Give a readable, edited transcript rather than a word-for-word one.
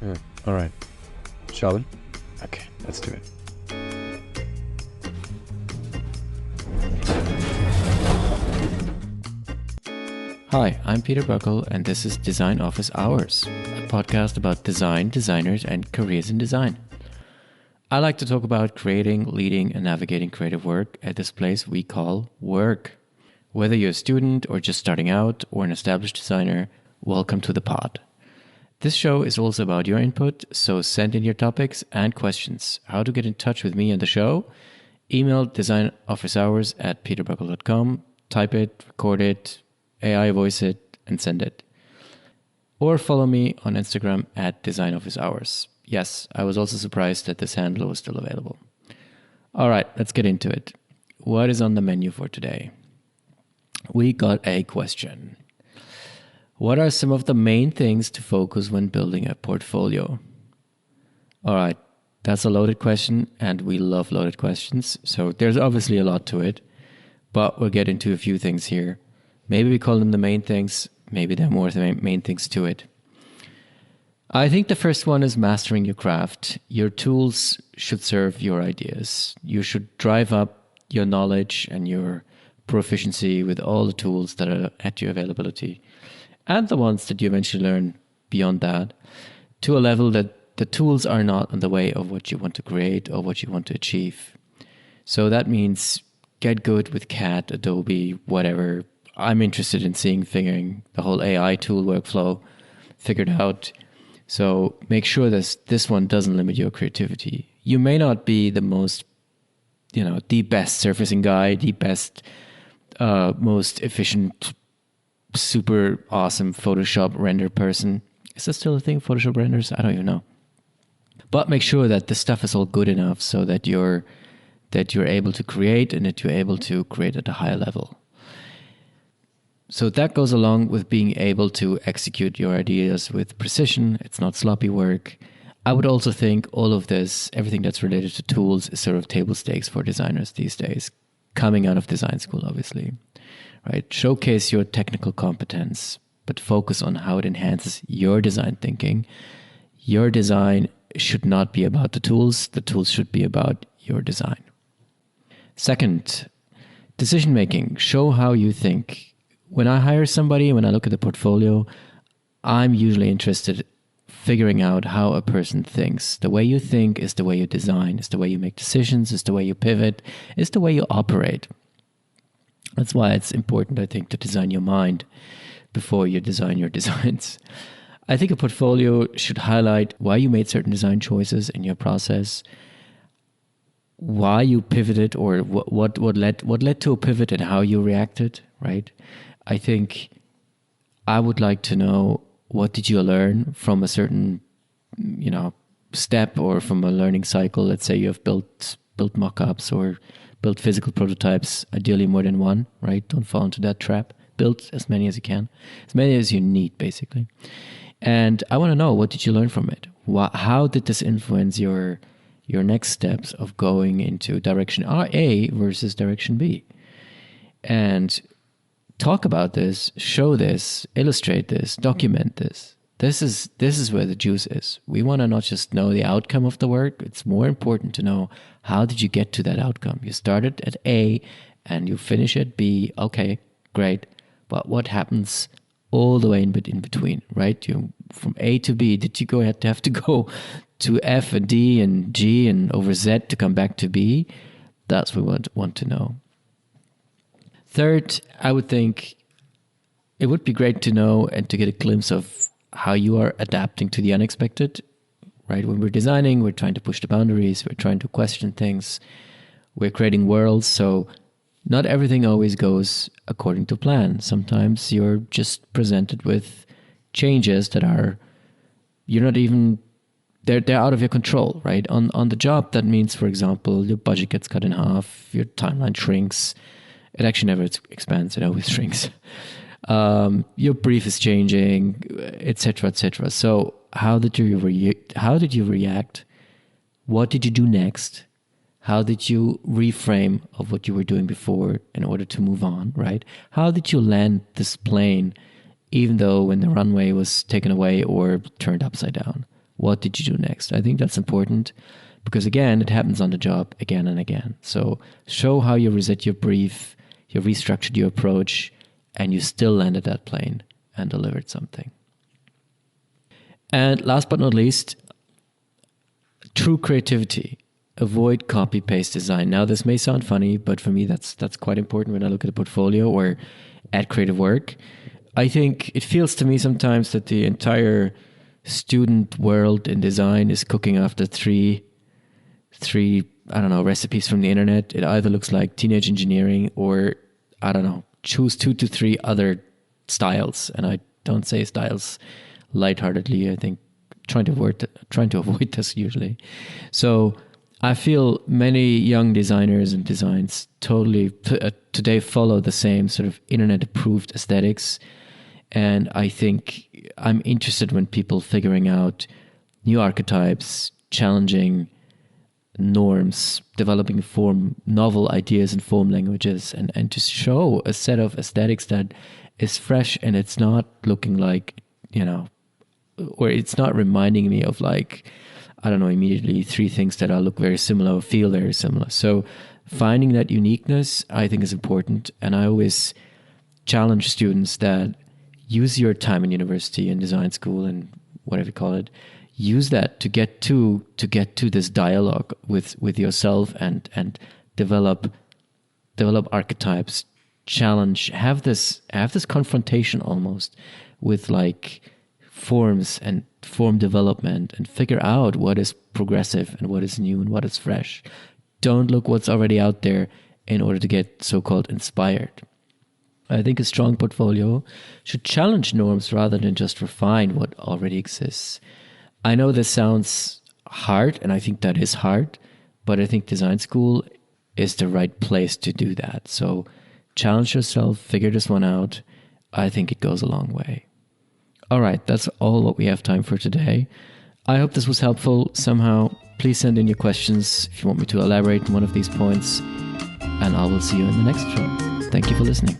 Yeah. All right. Shall we? Okay, let's do it. Hi, I'm Peter Buckle, and this is Design Office Hours, a podcast about design, designers, and careers in design. I like to talk about creating, leading, and navigating creative work at this place we call work. Whether you're a student or just starting out or an established designer, welcome to the pod. This show is also about your input, so send in your topics and questions. How to get in touch with me and the show? Email designofficehours@peterbuckle.com, type it, record it, AI voice it, and send it. Or follow me on Instagram @designofficehours. Yes, I was also surprised that this handle was still available. All right, let's get into it. What is on the menu for today? We got a question. What are some of the main things to focus when building a portfolio? All right, that's a loaded question, and we love loaded questions. So there's obviously a lot to it, but we'll get into a few things here. Maybe we call them the main things. Maybe there are more main things to it. I think the first one is mastering your craft. Your tools should serve your ideas. You should drive up your knowledge and your proficiency with all the tools that are at your availability, and the ones that you eventually learn beyond that, to a level that the tools are not in the way of what you want to create or what you want to achieve. So that means get good with CAD, Adobe, whatever. I'm interested in figuring the whole AI tool workflow figured out. So make sure that this one doesn't limit your creativity. You may not be the most, the best surfacing guy, the best, most efficient, super awesome Photoshop render person. Is that still a thing, Photoshop renders? I don't even know. But make sure that the stuff is all good enough so that you're able to create and that you're able to create at a higher level. So that goes along with being able to execute your ideas with precision. It's not sloppy work. I would also think all of this, everything that's related to tools, is sort of table stakes for designers these days, coming out of design school, obviously. Right? Showcase your technical competence, but focus on how it enhances your design thinking. Your design should not be about the tools. The tools should be about your design. Second, decision making. Show how you think. When I hire somebody, when I look at the portfolio, I'm usually interested in figuring out how a person thinks. The way you think is the way you design, is the way you make decisions, is the way you pivot, is the way you operate. That's why it's important, I think, to design your mind before you design your designs. I think a portfolio should highlight why you made certain design choices in your process, why you pivoted, or what led to a pivot and how you reacted, right? I think I would like to know, what did you learn from a certain, step or from a learning cycle? Let's say you have built mock-ups or built physical prototypes, ideally more than one, right? Don't fall into that trap. Build as many as you can, as many as you need, basically. And I want to know, what did you learn from it? How did this influence your next steps of going into direction A versus direction B? And talk about this, show this, illustrate this, document this. This is where the juice is. We want to not just know the outcome of the work. It's more important to know, how did you get to that outcome? You started at A and you finish at B. Okay, great. But what happens all the way in between, right? From A to B, did you have to go to F and D and G and over Z to come back to B? That's what we want to know. Third, I would think it would be great to know and to get a glimpse of how you are adapting to the unexpected, right? When we're designing, we're trying to push the boundaries, we're trying to question things, we're creating worlds, so not everything always goes according to plan. Sometimes you're just presented with changes that they're out of your control, right? On the job, that means, for example, your budget gets cut in half, your timeline shrinks. It actually never expands, it always shrinks. Your brief is changing, etc., etc. So how did you react? What did you do next? How did you reframe of what you were doing before in order to move on, right? How did you land this plane, even though when the runway was taken away or turned upside down? what did you do next? I think that's important because, again, it happens on the job again and again. So show how you reset your brief, you restructured your approach, and you still landed that plane and delivered something. And last but not least, true creativity. Avoid copy-paste design. Now, this may sound funny, but for me, that's quite important when I look at a portfolio or at creative work. I think it feels to me sometimes that the entire student world in design is cooking after three recipes from the internet. It either looks like teenage engineering or, choose 2 to 3 other styles. And I don't say styles lightheartedly. I think trying to avoid this usually. So I feel many young designers and designs totally today follow the same sort of internet-approved aesthetics. And I think I'm interested when people figuring out new archetypes, challenging norms, developing novel ideas and form languages, and to show a set of aesthetics that is fresh and it's not looking like, or it's not reminding me of immediately 3 things that all look very similar or feel very similar. So finding that uniqueness, I think, is important. And I always challenge students that use your time in university and design school and whatever you call it, use that to get to this dialogue with yourself and develop archetypes, challenge, have this confrontation almost with forms and form development, and figure out what is progressive and what is new and what is fresh. Don't look what's already out there in order to get so-called inspired. I think a strong portfolio should challenge norms rather than just refine what already exists. I know this sounds hard, and I think that is hard, but I think design school is the right place to do that. So challenge yourself, figure this one out. I think it goes a long way. All right, that's all what we have time for today. I hope this was helpful somehow. Please send in your questions if you want me to elaborate on one of these points, and I will see you in the next show. Thank you for listening.